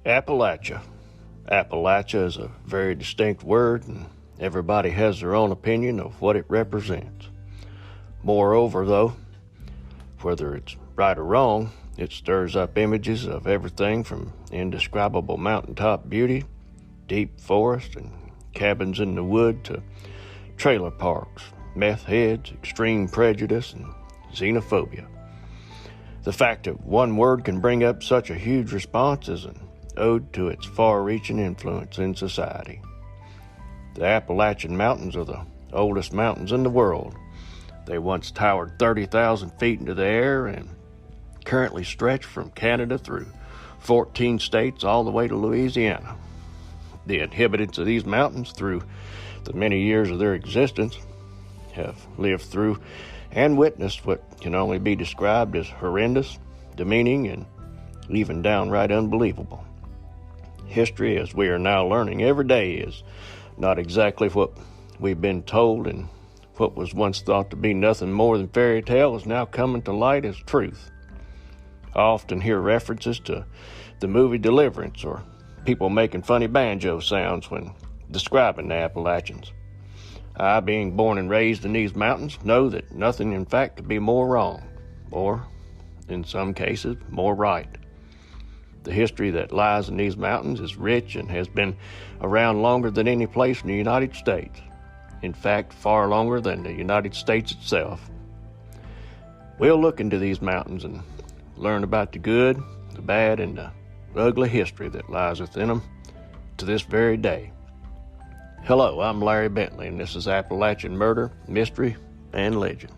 Appalachia. Appalachia is a very distinct word, and everybody has their own opinion of what it represents. Moreover, though, whether it's right or wrong, it stirs up images of everything from indescribable mountaintop beauty, deep forest, and cabins in the wood to trailer parks, meth heads, extreme prejudice, and xenophobia. The fact that one word can bring up such a huge response is an ode to its far-reaching influence in society. The Appalachian Mountains are the oldest mountains in the world. They once towered 30,000 feet into the air and currently stretch from Canada through 14 states all the way to Louisiana. The inhabitants of these mountains, through the many years of their existence, have lived through and witnessed what can only be described as horrendous, demeaning, and even downright unbelievable. History, as we are now learning every day, is not exactly what we've been told, and what was once thought to be nothing more than fairy tale is now coming to light as truth. I often hear references to the movie Deliverance, or people making funny banjo sounds when describing the Appalachians. I, being born and raised in these mountains, know that nothing in fact could be more wrong, or, in some cases, more right. The history that lies in these mountains is rich and has been around longer than any place in the United States. In fact, far longer than the United States itself. We'll look into these mountains and learn about the good, the bad, and the ugly history that lies within them to this very day. Hello, I'm Larry Bentley, and this is Appalachian Murder, Mystery, and Legend.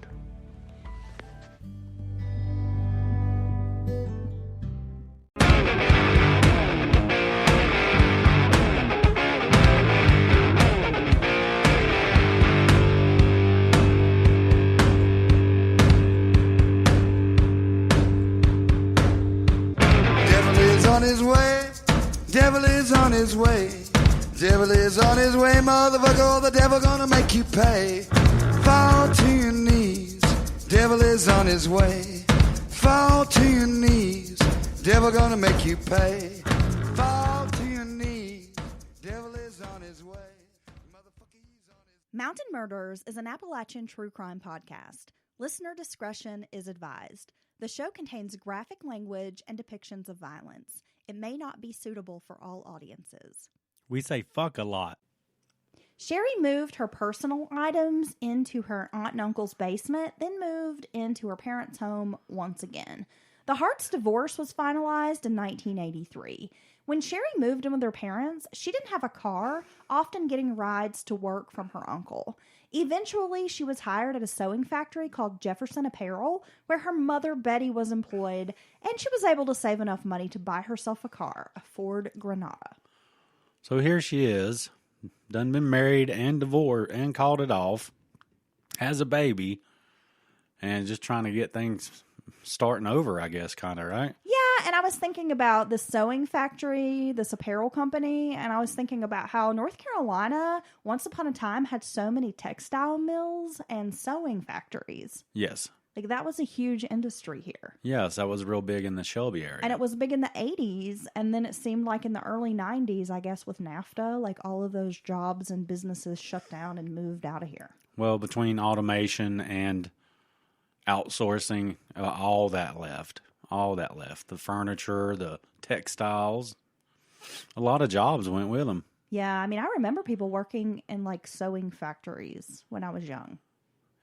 Devil is on his way. Devil is on his way, motherfucker. The devil gonna make you pay. Fall to your knees. Devil is on his way. Fall to your knees. Devil gonna make you pay. Fall to your knees. Devil is on his way. Motherfucker, he's on his... Mountain Murders is an Appalachian true crime podcast. Listener discretion is advised. The show contains graphic language and depictions of violence. It may not be suitable for all audiences. We say fuck a lot. Sherry moved her personal items into her aunt and uncle's basement, then moved into her parents' home once again. The Hart's divorce was finalized in 1983. When Sherry moved in with her parents, she didn't have a car, often getting rides to work from her uncle. Eventually, she was hired at a sewing factory called Jefferson Apparel, where her mother, Betty, was employed, and she was able to save enough money to buy herself a car, a Ford Granada. So here she is, done been married and divorced and called it off, has a baby, and just trying to get things starting over, I guess, kind of, right? Yeah, and I was thinking about this sewing factory, this apparel company, and I was thinking about how North Carolina, once upon a time, had so many textile mills and sewing factories. Yes. Like, that was a huge industry here. Yes, that was real big in the Shelby area. And it was big in the 80s, and then it seemed like in the early 90s, I guess, with NAFTA, like all of those jobs and businesses shut down and moved out of here. Well, between automation and outsourcing, all that left. All that left. The furniture, the textiles. A lot of jobs went with them. Yeah, I mean, I remember people working in, like, sewing factories when I was young.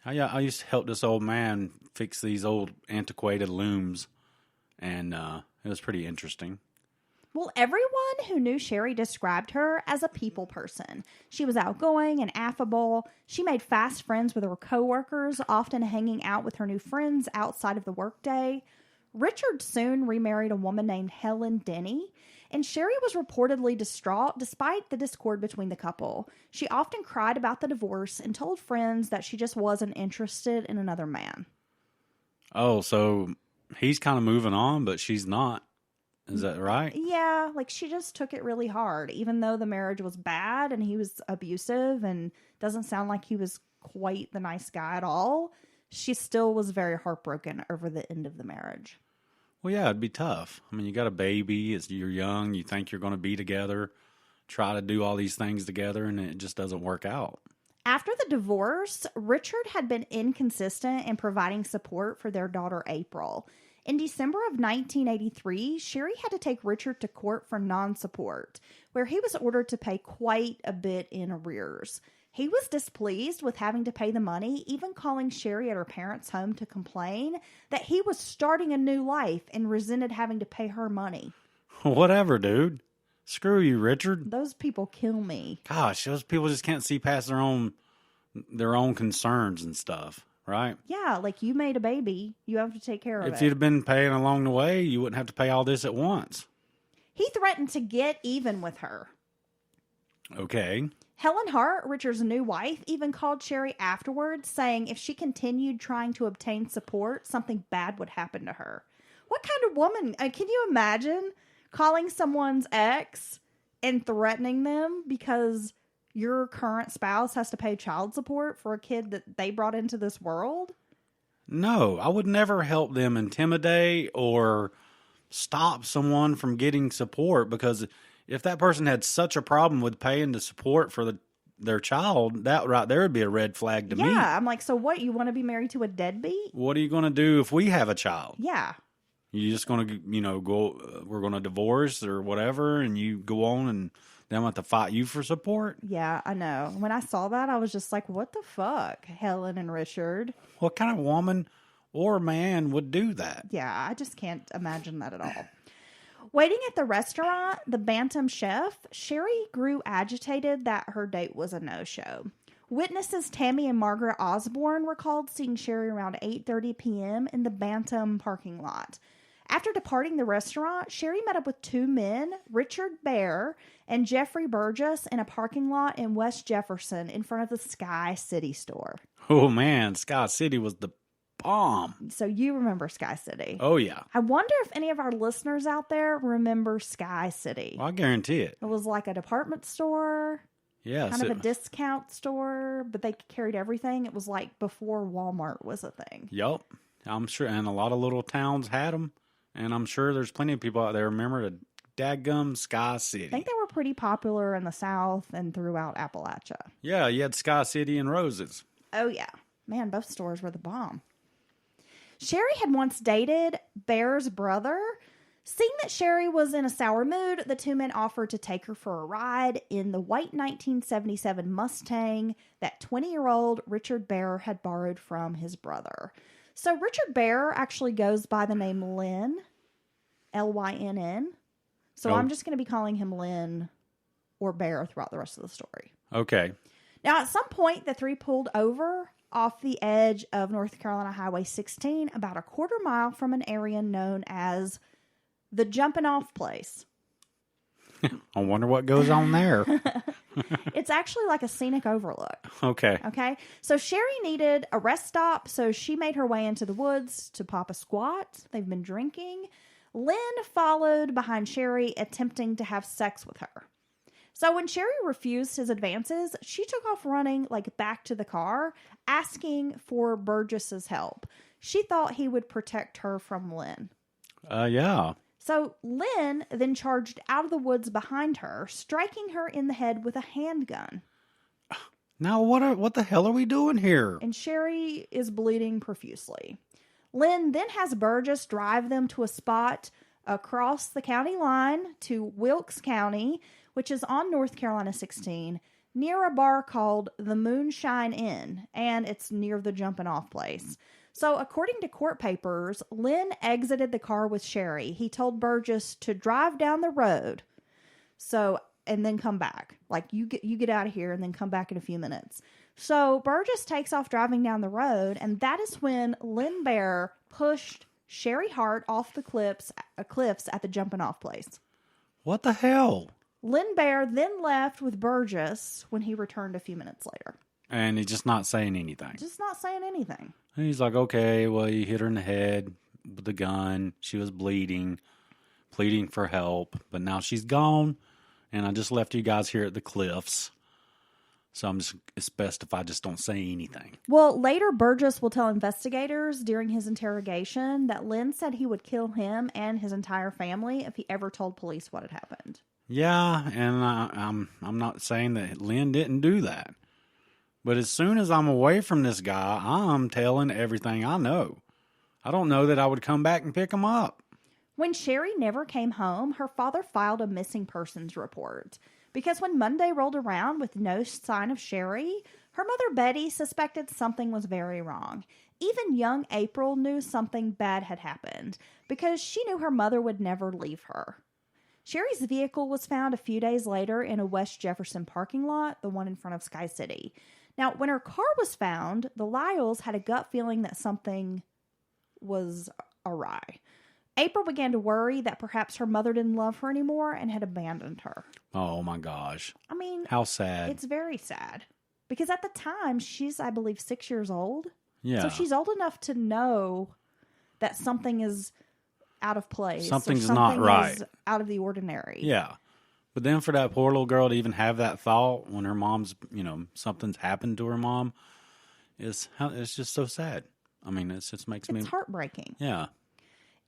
I used to help this old man fix these old antiquated looms, and it was pretty interesting. Well, everyone who knew Sherry described her as a people person. She was outgoing and affable. She made fast friends with her coworkers, often hanging out with her new friends outside of the workday. Richard soon remarried a woman named Helen Denny, and Sherry was reportedly distraught despite the discord between the couple. She often cried about the divorce and told friends that she just wasn't interested in another man. Oh, so he's kind of moving on, but she's not. Is that right? Yeah, like she just took it really hard, even though the marriage was bad and he was abusive and doesn't sound like he was quite the nice guy at all. She still was very heartbroken over the end of the marriage. Well, yeah, it'd be tough. I mean, you got a baby, you're young, you think you're going to be together, try to do all these things together, and it just doesn't work out. After the divorce, Richard had been inconsistent in providing support for their daughter, April. In December of 1983, Sherry had to take Richard to court for non-support, where he was ordered to pay quite a bit in arrears. He was displeased with having to pay the money, even calling Sherry at her parents' home to complain that he was starting a new life and resented having to pay her money. Whatever, dude. Screw you, Richard. Those people kill me. Gosh, those people just can't see past their own concerns and stuff, right? Yeah, like you made a baby, you have to take care of it. If you'd have been paying along the way, you wouldn't have to pay all this at once. He threatened to get even with her. Okay. Helen Hart, Richard's new wife, even called Sherry afterwards, saying if she continued trying to obtain support, something bad would happen to her. What kind of woman? Can you imagine calling someone's ex and threatening them because your current spouse has to pay child support for a kid that they brought into this world? No, I would never help them intimidate or stop someone from getting support, because if that person had such a problem with paying the support for their child, that right there would be a red flag to me. Yeah, I'm like, so what? You want to be married to a deadbeat? What are you going to do if we have a child? Yeah. You just going to, go, we're going to divorce or whatever, and you go on and then I'm going to have to fight you for support? Yeah, I know. When I saw that, I was just like, what the fuck, Helen and Richard? What kind of woman or man would do that? Yeah, I just can't imagine that at all. Waiting at the restaurant, the Bantam chef, Sherry grew agitated that her date was a no-show. Witnesses Tammy and Margaret Osborne recalled seeing Sherry around 8:30 p.m. in the Bantam parking lot. After departing the restaurant, Sherry met up with two men, Richard Bear and Jeffrey Burgess, in a parking lot in West Jefferson in front of the Sky City store. Oh, man, Sky City was the bomb. So you remember Sky City. Oh, yeah. I wonder if any of our listeners out there remember Sky City. Well, I guarantee it. It was like a department store, Yes. kind of a discount store, but they carried everything. It was like before Walmart was a thing. Yup. I'm sure. And a lot of little towns had them. And I'm sure there's plenty of people out there remember the dadgum Sky City. I think they were pretty popular in the South and throughout Appalachia. Yeah, you had Sky City and Roses. Oh, yeah. Man, both stores were the bomb. Sherry had once dated Bear's brother. Seeing that Sherry was in a sour mood, the two men offered to take her for a ride in the white 1977 Mustang that 20-year-old Richard Bear had borrowed from his brother. So Richard Bear actually goes by the name Lynn, Lynn. So I'm just going to be calling him Lynn or Bear throughout the rest of the story. Okay. Now, at some point, the three pulled over off the edge of North Carolina Highway 16, about a quarter mile from an area known as the Jumping Off Place. I wonder what goes on there. It's actually like a scenic overlook. Okay. Okay. So Sherry needed a rest stop, so she made her way into the woods to pop a squat. They've been drinking. Lynn followed behind Sherry, attempting to have sex with her. So when Sherry refused his advances, she took off running back to the car, asking for Burgess's help. She thought he would protect her from Lynn. Yeah. So Lynn then charged out of the woods behind her, striking her in the head with a handgun. Now what the hell are we doing here? And Sherry is bleeding profusely. Lynn then has Burgess drive them to a spot across the county line to Wilkes County, which is on North Carolina 16, near a bar called the Moonshine Inn, and it's near the Jumping Off Place. So according to court papers, Lynn exited the car with Sherry. He told Burgess to drive down the road, and then come back. You get out of here and then come back in a few minutes. So Burgess takes off driving down the road, and that is when Lynn Bear pushed Sherry Hart off the cliffs at the Jumping Off Place. What the hell? Lynn Bear then left with Burgess when he returned a few minutes later. And he's just not saying anything. Just not saying anything. And he's like, okay, well, you hit her in the head with the gun. She was bleeding, pleading for help. But now she's gone, and I just left you guys here at the cliffs. So it's best if I just don't say anything. Well, later Burgess will tell investigators during his interrogation that Lynn said he would kill him and his entire family if he ever told police what had happened. Yeah, and I'm not saying that Lynn didn't do that. But as soon as I'm away from this guy, I'm telling everything I know. I don't know that I would come back and pick him up. When Sherry never came home, her father filed a missing persons report. Because when Monday rolled around with no sign of Sherry, her mother Betty suspected something was very wrong. Even young April knew something bad had happened because she knew her mother would never leave her. Sherry's vehicle was found a few days later in a West Jefferson parking lot, the one in front of Sky City. Now, when her car was found, the Lyles had a gut feeling that something was awry. April began to worry that perhaps her mother didn't love her anymore and had abandoned her. Oh my gosh. I mean, how sad. It's very sad. Because at the time, she's, I believe, 6 years old. Yeah. So she's old enough to know that something is out of place. Something's something not right. Is out of the ordinary. Yeah. But then for that poor little girl to even have that thought when her mom's, something's happened to her mom, it's just so sad. I mean, it just makes me... It's heartbreaking. Yeah.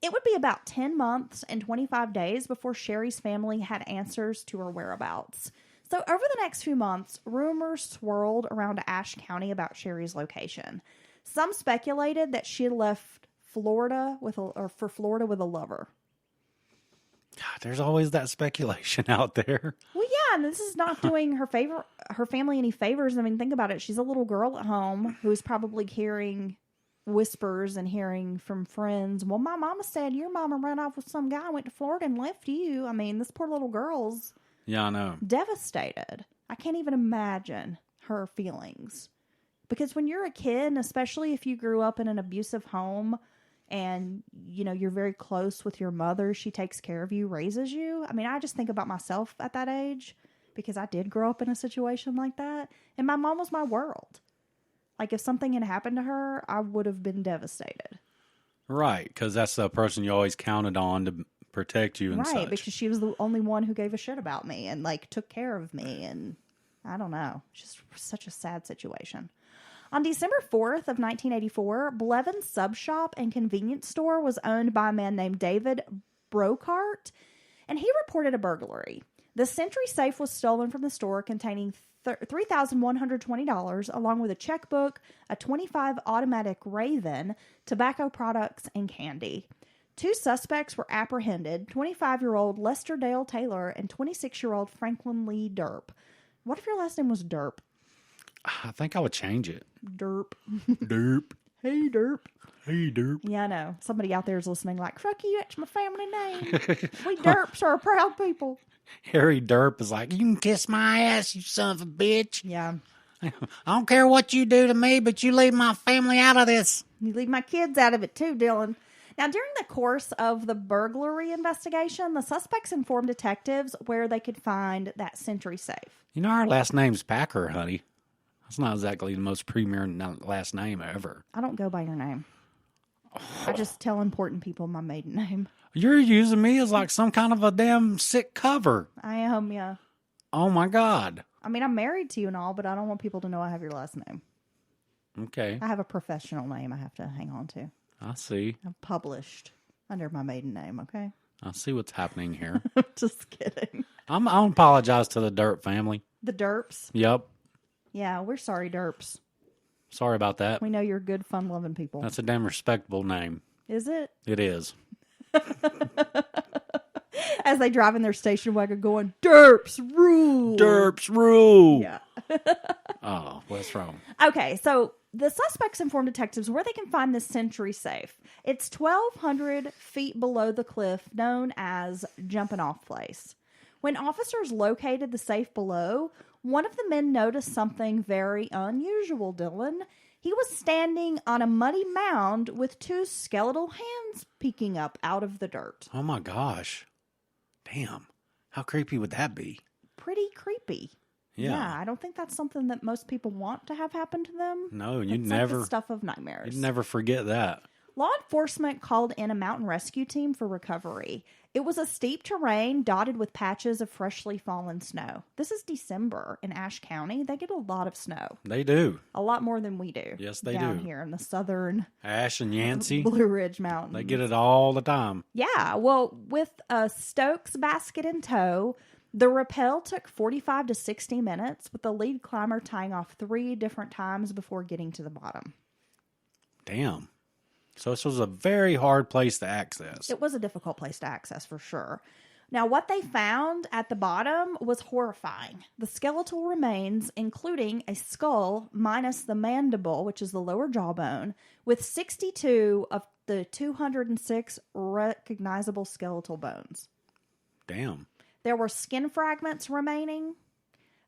It would be about 10 months and 25 days before Sherry's family had answers to her whereabouts. So over the next few months, rumors swirled around Ashe County about Sherry's location. Some speculated that she had left Florida for Florida with a lover. God, there's always that speculation out there. Well, yeah, and this is not doing her family any favors. I mean, think about it. She's a little girl at home who's probably hearing whispers and hearing from friends. Well, my mama said your mama ran off with some guy, went to Florida and left you. I mean, this poor little girl's I know. Devastated. I can't even imagine her feelings. Because when you're a kid, and especially if you grew up in an abusive home and, you're very close with your mother, she takes care of you, raises you. I mean, I just think about myself at that age because I did grow up in a situation like that. And my mom was my world. Like, if something had happened to her, I would have been devastated. Right, because that's the person you always counted on to protect you and such. Right, because she was the only one who gave a shit about me and, took care of me. And I don't know. Just such a sad situation. On December 4th of 1984, Blevins Sub Shop and Convenience Store was owned by a man named David Brocart, and he reported a burglary. The Century safe was stolen from the store containing $3,120, along with a checkbook, a .25 automatic Raven, tobacco products, and candy. 2 suspects were apprehended, 25-year-old Lester Dale Taylor and 26-year-old Franklin Lee Derp. What if your last name was Derp? I think I would change it. Derp. Derp. Hey, Derp. Hey, Derp. Yeah, I know. Somebody out there is listening like, fuck you, that's my family name. We Derps are proud people. Harry Derp is like, you can kiss my ass, you son of a bitch. Yeah. I don't care what you do to me, but you leave my family out of this. You leave my kids out of it too, Dylan. Now, during the course of the burglary investigation, the suspects informed detectives where they could find that Century safe. Our last name's Packer, honey. That's not exactly the most premier last name ever. I don't go by your name. I just tell important people my maiden name. You're using me as like some kind of a damn sick cover. I am, yeah. Oh, my God. I mean, I'm married to you and all, but I don't want people to know I have your last name. Okay. I have a professional name I have to hang on to. I see. I'm published under my maiden name, okay? I see what's happening here. Just kidding. I'll apologize to the Derp family. The Derps? Yep. Yeah, we're sorry, Derps. Sorry about that. We know you're good, fun-loving people. That's a damn respectable name. Is it? It is. As they drive in their station wagon going, Derps rule! Derps rule! Yeah. Oh, what's wrong? Okay, so the suspects informed detectives where they can find this Century safe. It's 1,200 feet below the cliff, known as Jumping Off Place. When officers located the safe below, one of the men noticed something very unusual, Dylan. He was standing on a muddy mound with 2 skeletal hands peeking up out of the dirt. Oh, my gosh. Damn. How creepy would that be? Pretty creepy. Yeah, I don't think that's something that most people want to have happen to them. No, It's like the stuff of nightmares. You'd never forget that. Law enforcement called in a mountain rescue team for recovery. It was a steep terrain dotted with patches of freshly fallen snow. This is December in Ashe County. They get a lot of snow. They do. A lot more than we do. Yes, they down do. here in the southern Ash and Yancey, Blue Ridge Mountains. they get it all the time. Yeah, well, with a Stokes basket in tow, the rappel took 45 to 60 minutes, with the lead climber tying off 3 different times before getting to the bottom. Damn. So this was a very hard place to access. It was a difficult place to access for sure. Now, what they found at the bottom was horrifying. The skeletal remains, including a skull minus the mandible, which is the lower jawbone, with 62 of the 206 recognizable skeletal bones. Damn. There were skin fragments remaining.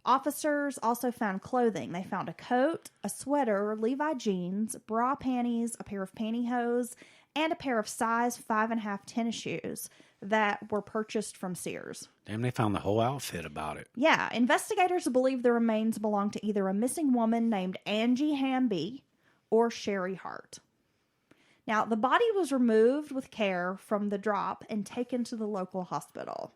Officers also found clothing. They found a coat, a sweater, Levi jeans, bra panties, a pair of pantyhose, and a pair of size 5.5 tennis shoes that were purchased from Sears. Damn, they found the whole outfit about it. Yeah, investigators believe the remains belong to either a missing woman named Angie Hamby or Sherry Hart. Now, the body was removed with care from the drop and taken to the local hospital.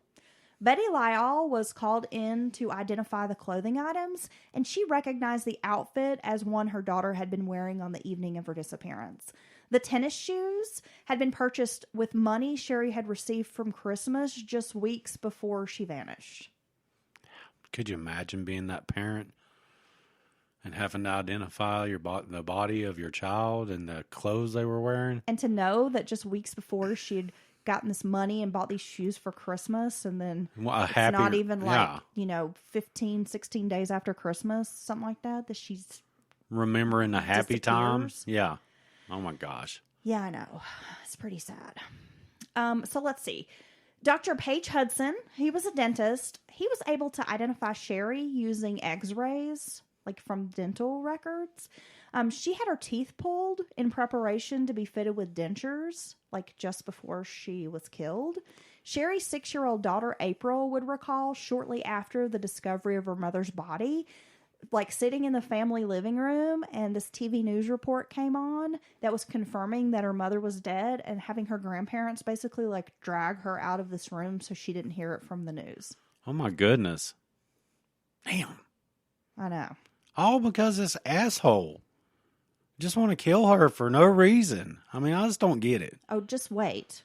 Betty Lyall was called in to identify the clothing items, and she recognized the outfit as one her daughter had been wearing on the evening of her disappearance. The tennis shoes had been purchased with money Sherry had received from Christmas just weeks before she vanished. Could you imagine being that parent and having to identify the body of your child and the clothes they were wearing? And to know that just weeks before she had gotten this money and bought these shoes for Christmas, and then it's not even like, 15, 16 days after Christmas, something like that she's remembering a happy time. disappears. Yeah. Oh my gosh. Yeah, I know. It's pretty sad. So let's see. Dr. Paige Hudson, he was a dentist. He was able to identify Sherry using x-rays, like from dental records. She had her teeth pulled in preparation to be fitted with dentures, like just before she was killed. Sherry's 6-year-old daughter, April, would recall shortly after the discovery of her mother's body, like sitting in the family living room, and this TV news report came on that was confirming that her mother was dead, and having her grandparents basically like drag her out of this room so she didn't hear it from the news. Oh my goodness. Damn. I know. All because this asshole just want to kill her for no reason. I mean, I just don't get it. Oh, just wait.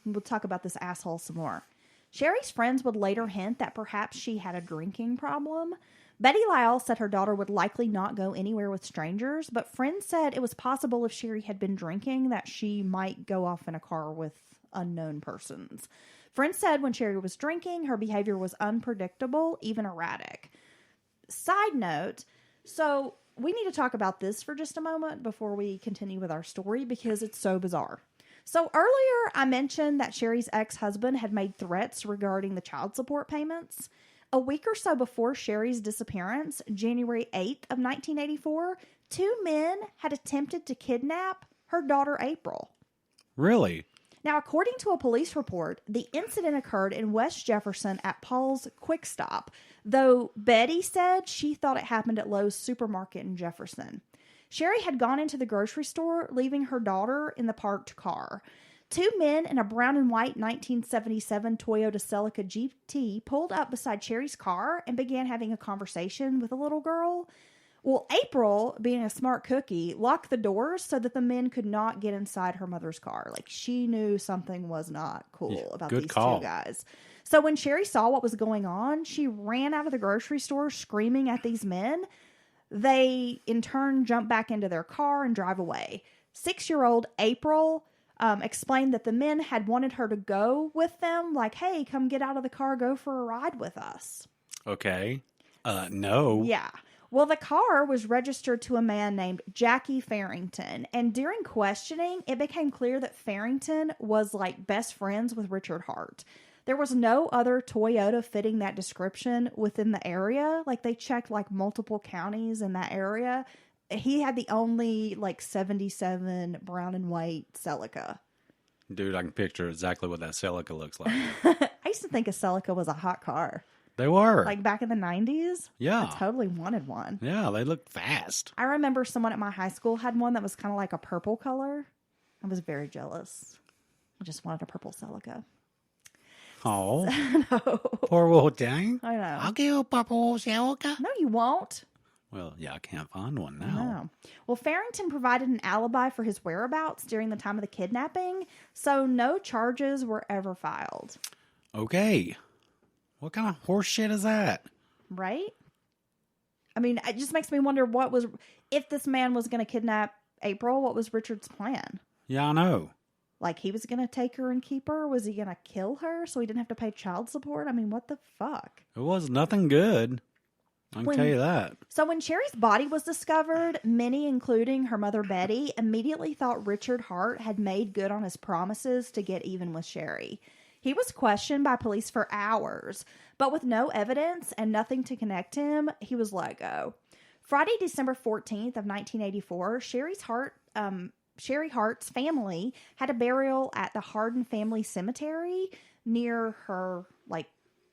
We'll talk about this asshole some more. Sherry's friends would later hint that perhaps she had a drinking problem. Betty Lyall said her daughter would likely not go anywhere with strangers, but friends said it was possible if Sherry had been drinking that she might go off in a car with unknown persons. Friends said when Sherry was drinking, her behavior was unpredictable, even erratic. Side note, so we need to talk about this for just a moment before we continue with our story because it's so bizarre. So earlier I mentioned that Sherry's ex-husband had made threats regarding the child support payments. A week or so before Sherry's disappearance, January 8th of 1984, 2 men had attempted to kidnap her daughter April. Really? Now, according to a police report, the incident occurred in West Jefferson at Paul's Quick Stop, though Betty said she thought it happened at Lowe's Supermarket in Jefferson. Sherry had gone into the grocery store, leaving her daughter in the parked car. 2 men in a brown and white 1977 Toyota Celica GT pulled up beside Sherry's car and began having a conversation with a little girl. Well, April, being a smart cookie, locked the doors so that the men could not get inside her mother's car. Like, she knew something was not cool about these 2 guys. So when Sherry saw what was going on, she ran out of the grocery store screaming at these men. They, in turn, jump back into their car and drive away. 6-year-old April explained that the men had wanted her to go with them. Like, hey, come get out of the car, go for a ride with us. Okay. No. Yeah. Well, the car was registered to a man named Jackie Farrington, and during questioning, it became clear that Farrington was like best friends with Richard Hart. There was no other Toyota fitting that description within the area. Like, they checked like multiple counties in that area. He had the only like 77 brown and white Celica. Dude, I can picture exactly what that Celica looks like. I used to think a Celica was a hot car. They were. Like back in the 90s? Yeah. I totally wanted one. Yeah, they look fast. I remember someone at my high school had one that was kind of like a purple color. I was very jealous. I just wanted a purple Celica. Oh, No. poor old thing. I know. I'll give you a purple Celica. No, you won't. Well, yeah, I can't find one now. No. Well, Farrington provided an alibi for his whereabouts during the time of the kidnapping, so no charges were ever filed. Okay. What kind of horse shit is that? Right? I mean, it just makes me wonder if this man was going to kidnap April, what was Richard's plan? Yeah, I know. Like, he was going to take her and keep her? Was he going to kill her so he didn't have to pay child support? I mean, what the fuck? It was nothing good. I can tell you that. So when Sherry's body was discovered, many, including her mother Betty, immediately thought Richard Hart had made good on his promises to get even with Sherry. He was questioned by police for hours, but with no evidence and nothing to connect him, he was let go. Friday, December 14th of 1984, Sherry Hart's family had a burial at the Hardin Family Cemetery near her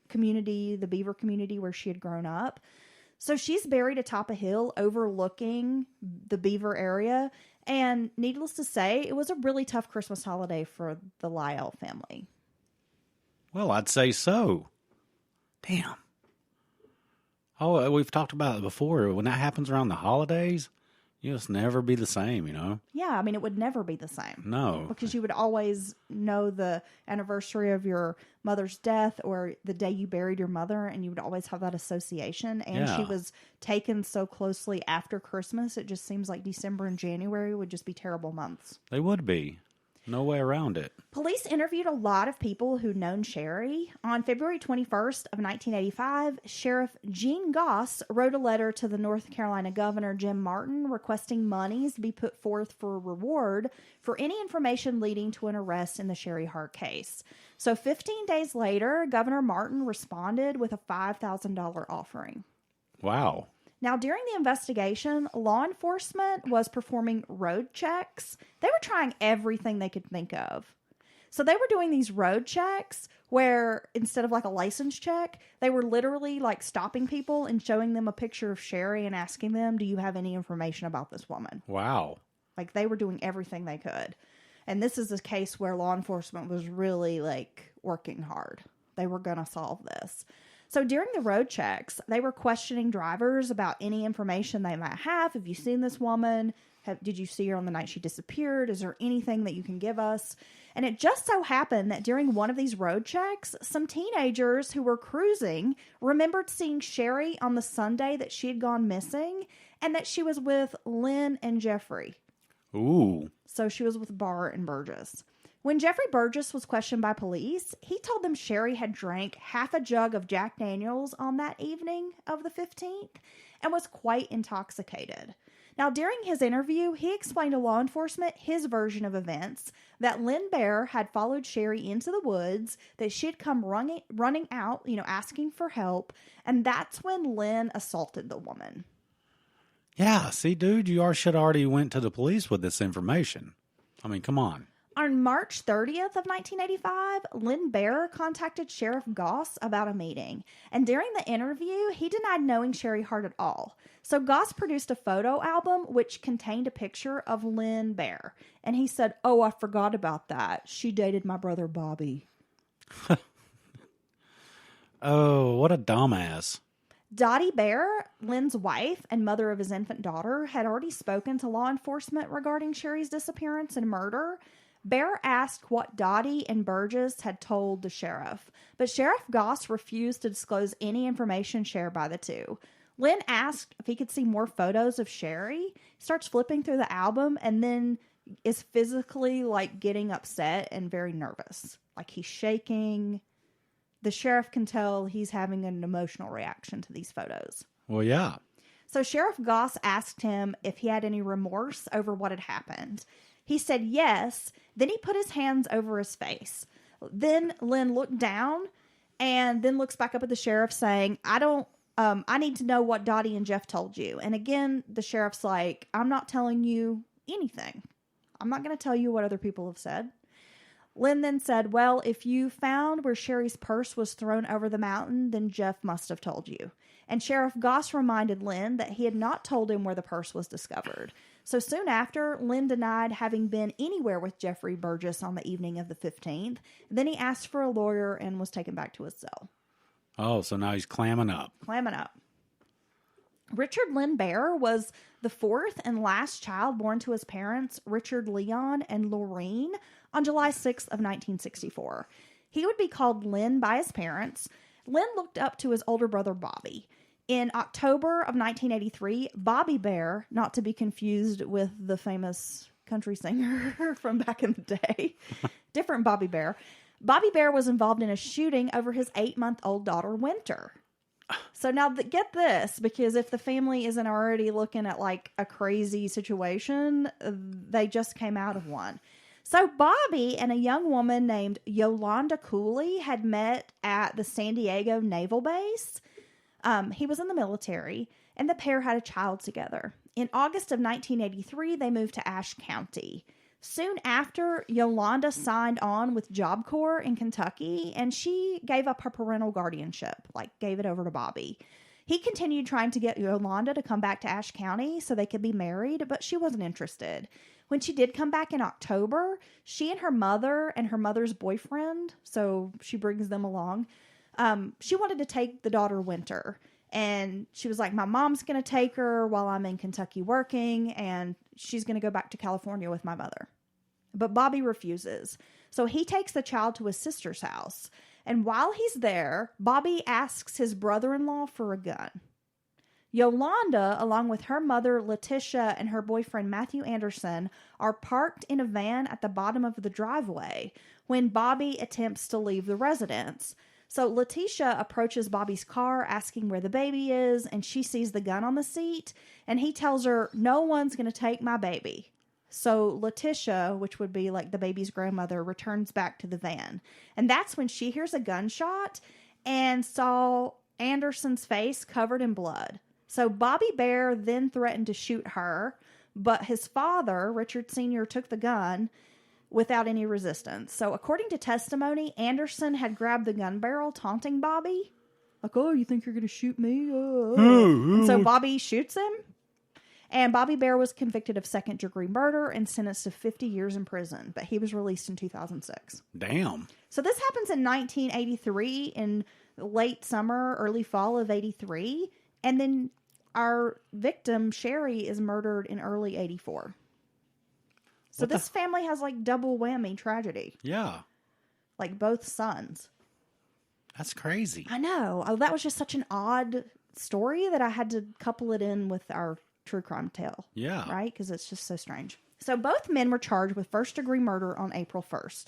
community, the Beaver community where she had grown up. So she's buried atop a hill overlooking the Beaver area. And needless to say, it was a really tough Christmas holiday for the Lyell family. Well, I'd say so. Damn. Oh, we've talked about it before. When that happens around the holidays, you just never be the same, you know? Yeah, I mean, it would never be the same. No. Because you would always know the anniversary of your mother's death or the day you buried your mother, and you would always have that association. And she was taken so closely after Christmas, it just seems like December and January would just be terrible months. They would be. No way around it. Police interviewed a lot of people who'd known Sherry. On February 21st of 1985, Sheriff Gene Goss wrote a letter to the North Carolina Governor Jim Martin requesting monies be put forth for a reward for any information leading to an arrest in the Sherry Hart case. So 15 days later, Governor Martin responded with a $5,000 offering. Wow. Now, during the investigation, law enforcement was performing road checks. They were trying everything they could think of. So they were doing these road checks where instead of like a license check, they were literally like stopping people and showing them a picture of Sherry and asking them, do you have any information about this woman? Wow. Like they were doing everything they could. And this is a case where law enforcement was really like working hard. They were going to solve this. So during the road checks, they were questioning drivers about any information they might have. Have you seen this woman? Did you see her on the night she disappeared? Is there anything that you can give us? And it just so happened that during one of these road checks, some teenagers who were cruising remembered seeing Sherry on the Sunday that she had gone missing and that she was with Lynn and Jeffrey. Ooh. So she was with Barr and Burgess. When Jeffrey Burgess was questioned by police, he told them Sherry had drank half a jug of Jack Daniels on that evening of the 15th and was quite intoxicated. Now, during his interview, he explained to law enforcement his version of events, that Lynn Bear had followed Sherry into the woods, that she had come running out, asking for help, and that's when Lynn assaulted the woman. Yeah, see, dude, you should already went to the police with this information. I mean, come on. On March 30th of 1985, Lynn Bear contacted Sheriff Goss about a meeting. And during the interview, he denied knowing Sherry Hart at all. So Goss produced a photo album which contained a picture of Lynn Bear. And he said, "Oh, I forgot about that. She dated my brother Bobby." Oh, what a dumbass. Dottie Bear, Lynn's wife and mother of his infant daughter, had already spoken to law enforcement regarding Sherry's disappearance and murder. Bear asked what Dottie and Burgess had told the sheriff, but Sheriff Goss refused to disclose any information shared by the two. Lynn asked if he could see more photos of Sherry. He starts flipping through the album and then is physically getting upset and very nervous. Like he's shaking. The sheriff can tell he's having an emotional reaction to these photos. Well, yeah. So Sheriff Goss asked him if he had any remorse over what had happened. He said yes. Then he put his hands over his face. Then Lynn looked down and then looks back up at the sheriff saying, I need to know what Dottie and Jeff told you. And again, the sheriff's like, I'm not telling you anything. I'm not going to tell you what other people have said. Lynn then said, well, if you found where Sherry's purse was thrown over the mountain, then Jeff must have told you. And Sheriff Goss reminded Lynn that he had not told him where the purse was discovered. So soon after, Lynn denied having been anywhere with Jeffrey Burgess on the evening of the 15th. Then he asked for a lawyer and was taken back to his cell. Oh, so now he's clamming up. Clamming up. Richard Lynn Bear was the fourth and last child born to his parents, Richard Leon and Lorraine, on July 6th of 1964. He would be called Lynn by his parents. Lynn looked up to his older brother, Bobby. In October of 1983, Bobby Bear, not to be confused with the famous country singer from back in the day, different Bobby Bear. Bobby Bear was involved in a shooting over his 8-month-old daughter, Winter. So now get this, because if the family isn't already looking at like a crazy situation, they just came out of one. So Bobby and a young woman named Yolanda Cooley had met at the San Diego Naval Base. He was in the military, and the pair had a child together. In August of 1983, they moved to Ashe County. Soon after, Yolanda signed on with Job Corps in Kentucky, and she gave up her parental guardianship, like gave it over to Bobby. He continued trying to get Yolanda to come back to Ashe County so they could be married, but she wasn't interested. When she did come back in October, she and her mother's boyfriend, so she brings them along, she wanted to take the daughter Winter. And she was like, my mom's going to take her while I'm in Kentucky working, and she's going to go back to California with my mother. But Bobby refuses. So he takes the child to his sister's house. And while he's there, Bobby asks his brother-in-law for a gun. Yolanda, along with her mother, Letitia, and her boyfriend, Matthew Anderson, are parked in a van at the bottom of the driveway when Bobby attempts to leave the residence. So Letitia approaches Bobby's car asking where the baby is, and she sees the gun on the seat, and he tells her, no one's going to take my baby. So Letitia, which would be like the baby's grandmother, returns back to the van. And that's when she hears a gunshot and saw Anderson's face covered in blood. So Bobby Bear then threatened to shoot her, but his father, Richard Sr., took the gun without any resistance. So according to testimony, Anderson had grabbed the gun barrel, taunting Bobby. Like, oh, you think you're going to shoot me? And so Bobby shoots him. And Bobby Bear was convicted of second-degree murder and sentenced to 50 years in prison. But he was released in 2006. Damn. So this happens in 1983, in late summer, early fall of 83. And then our victim, Sherry, is murdered in early 84. So this family has like double whammy tragedy. Yeah. Like both sons. That's crazy. I know. Oh, that was just such an odd story that I had to couple it in with our true crime tale. Yeah. Right? Because it's just so strange. So both men were charged with first-degree murder on April 1st.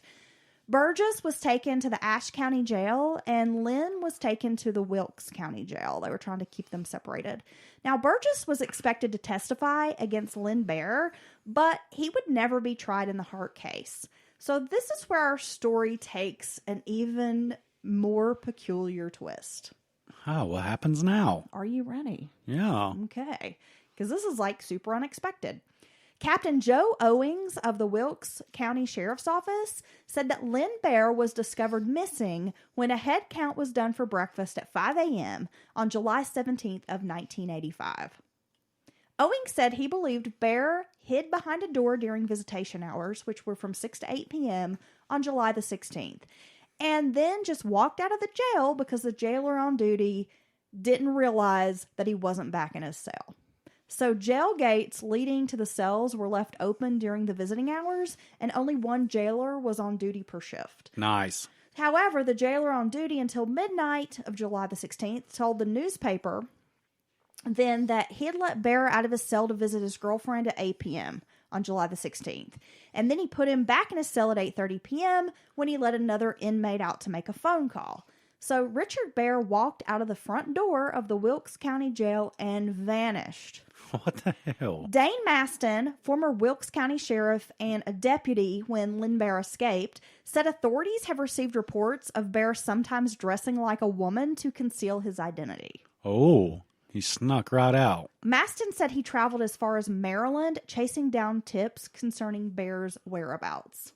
Burgess was taken to the Ashe County Jail, and Lynn was taken to the Wilkes County Jail. They were trying to keep them separated. Now, Burgess was expected to testify against Lynn Bear, but he would never be tried in the Hart case. So this is where our story takes an even more peculiar twist. Oh, what happens now? Are you ready? Yeah. Okay. Because this is like super unexpected. Captain Joe Owings of the Wilkes County Sheriff's Office said that Lynn Bear was discovered missing when a head count was done for breakfast at 5 a.m. on July 17th of 1985. Owings said he believed Bear hid behind a door during visitation hours, which were from 6 to 8 p.m. on July the 16th, and then just walked out of the jail because the jailer on duty didn't realize that he wasn't back in his cell. So jail gates leading to the cells were left open during the visiting hours, and only one jailer was on duty per shift. Nice. However, the jailer on duty until midnight of July the 16th told the newspaper then that he had let Bear out of his cell to visit his girlfriend at 8 p.m. on July the 16th. And then he put him back in his cell at 8:30 p.m. when he let another inmate out to make a phone call. So Richard Bear walked out of the front door of the Wilkes County Jail and vanished. What the hell? Dane Maston, former Wilkes County Sheriff and a deputy when Lynn Bear escaped, said authorities have received reports of Bear sometimes dressing like a woman to conceal his identity. Oh, he snuck right out. Maston said he traveled as far as Maryland, chasing down tips concerning Bear's whereabouts.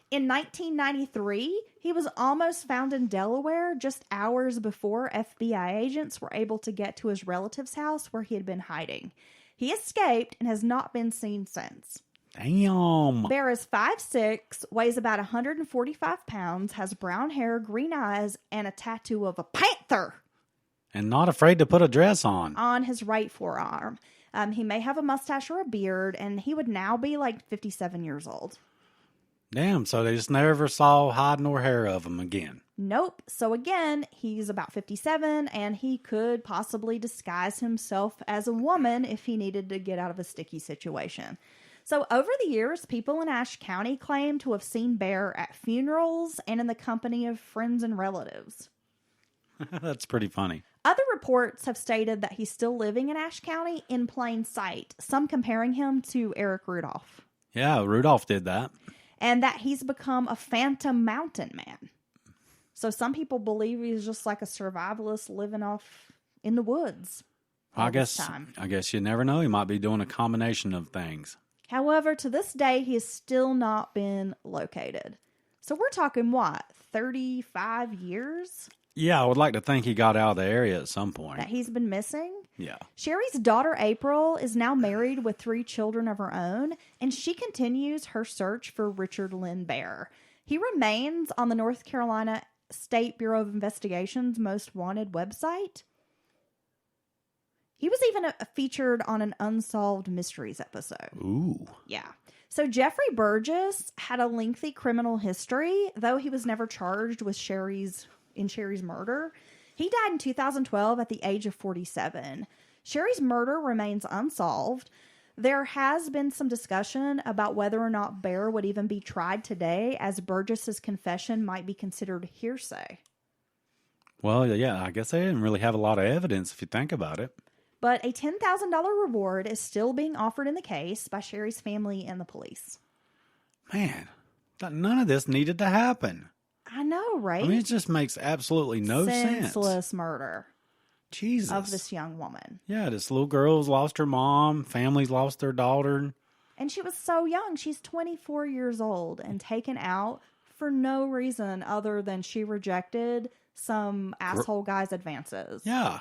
In 1993, he was almost found in Delaware just hours before FBI agents were able to get to his relative's house where he had been hiding. He escaped and has not been seen since. Damn. Bear is 5'6", weighs about 145 pounds, has brown hair, green eyes, and a tattoo of a panther And not afraid to put a dress on his right forearm. He may have a mustache or a beard, and he would now be like 57 years old. Damn, so they just never saw hide nor hair of him again. Nope. So again, he's about 57, and he could possibly disguise himself as a woman if he needed to get out of a sticky situation. So over the years, people in Ashe County claim to have seen Bear at funerals and in the company of friends and relatives. That's pretty funny. Other reports have stated that he's still living in Ashe County in plain sight, some comparing him to Eric Rudolph. Yeah, Rudolph did that. And that he's become a phantom mountain man. So some people believe he's just like a survivalist living off in the woods. I guess you never know. He might be doing a combination of things. However, to this day, he has still not been located. So we're talking, what, 35 years? Yeah, I would like to think he got out of the area at some point. That he's been missing? Yeah. Sherry's daughter, April, is now married with 3 children of her own, and she continues her search for Richard Lynn Bear. He remains on the North Carolina State Bureau of Investigation's Most Wanted website. He was even featured on an Unsolved Mysteries episode. Ooh. Yeah. So Jeffrey Burgess had a lengthy criminal history, though he was never charged with Sherry's murder. He died in 2012 at the age of 47. Sherry's murder remains unsolved. There has been some discussion about whether or not Bear would even be tried today, as Burgess's confession might be considered hearsay. Well, yeah, I guess they didn't really have a lot of evidence if you think about it. But a $10,000 reward is still being offered in the case by Sherry's family and the police. Man, none of this needed to happen. I know, right? I mean, it just makes absolutely no sense. Senseless murder. Jesus. Of this young woman. Yeah, this little girl's lost her mom. Family's lost their daughter. And she was so young. She's 24 years old and taken out for no reason other than she rejected some asshole guy's advances. Yeah.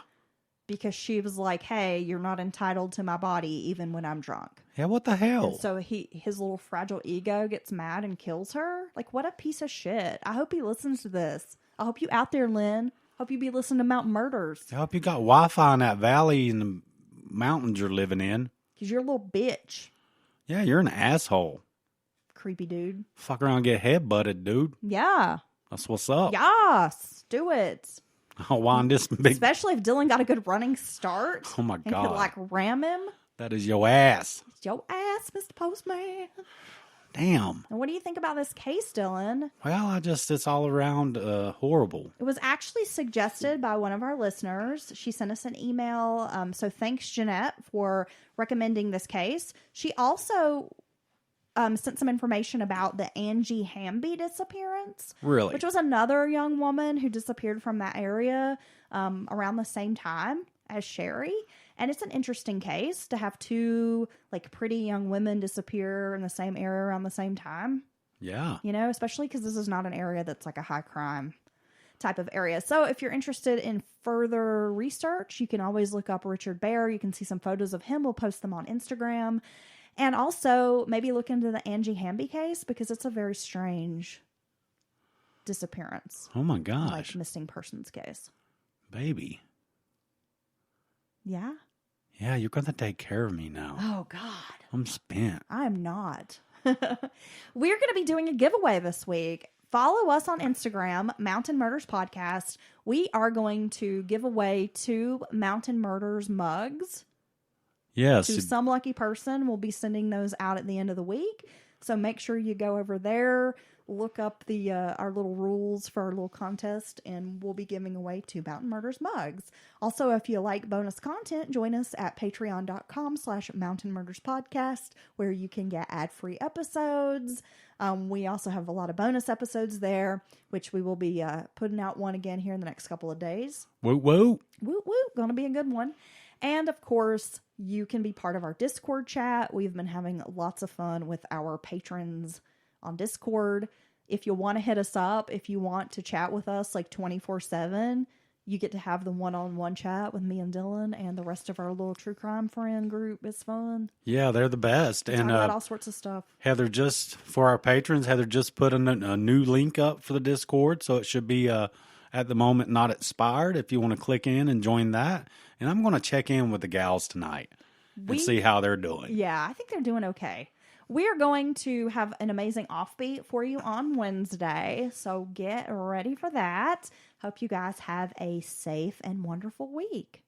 Because she was like, hey, you're not entitled to my body even when I'm drunk. Yeah, what the hell? And so his little fragile ego gets mad and kills her. Like, what a piece of shit. I hope he listens to this. I hope you out there, Lynn. Hope you be listening to Mountain Murders. I hope you got Wi-Fi in that valley in the mountains you're living in. Because you're a little bitch. Yeah, you're an asshole. Creepy dude. Fuck around and get head-butted, dude. Yeah. That's what's up. Yes. Do it. I'll wind this big... Especially if Dylan got a good running start. Oh, my and God. could, like, ram him. That is your ass. It's your ass, Mr. Postman. Damn. And what do you think about this case, Dylan? Well, it's all around horrible. It was actually suggested by one of our listeners. She sent us an email. So thanks, Jeanette, for recommending this case. She also sent some information about the Angie Hamby disappearance. Really? Which was another young woman who disappeared from that area around the same time as Sherry. And it's an interesting case to have 2 like pretty young women disappear in the same area around the same time. Yeah. You know, especially because this is not an area that's like a high crime type of area. So if you're interested in further research, you can always look up Richard Bear. You can see some photos of him. We'll post them on Instagram. And also maybe look into the Angie Hamby case because it's a very strange disappearance. Oh my gosh. Like missing persons case. Baby. Yeah? Yeah, you're going to take care of me now. Oh, God. I'm spent. I'm not. We're going to be doing a giveaway this week. Follow us on Instagram, Mountain Murders Podcast. We are going to give away 2 Mountain Murders mugs. Yes. To some lucky person. We'll be sending those out at the end of the week. So make sure you go over there, look up the our little rules for our little contest, and we'll be giving away 2 Mountain Murders mugs. Also, if you like bonus content, join us at patreon.com/Mountain Murders Podcast, where you can get ad-free episodes. We also have a lot of bonus episodes there, which we will be putting out one again here in the next couple of days. Woo woo. Woo woo. Gonna be a good one. And of course, you can be part of our Discord chat. We've been having lots of fun with our patrons on Discord. If you want to hit us up, if you want to chat with us like 24/7, You get to have the one-on-one chat with me and Dylan and the rest of our little true crime friend group. It's fun. Yeah, they're the best. Talk And about all sorts of stuff. Heather for our patrons, Heather just put a new link up for the Discord, so it should be at the moment not expired if you want to click in and join that. And I'm going to check in with the gals tonight and see how they're doing. Yeah, I think they're doing okay. We are going to have an amazing offbeat for you on Wednesday, so get ready for that. Hope you guys have a safe and wonderful week.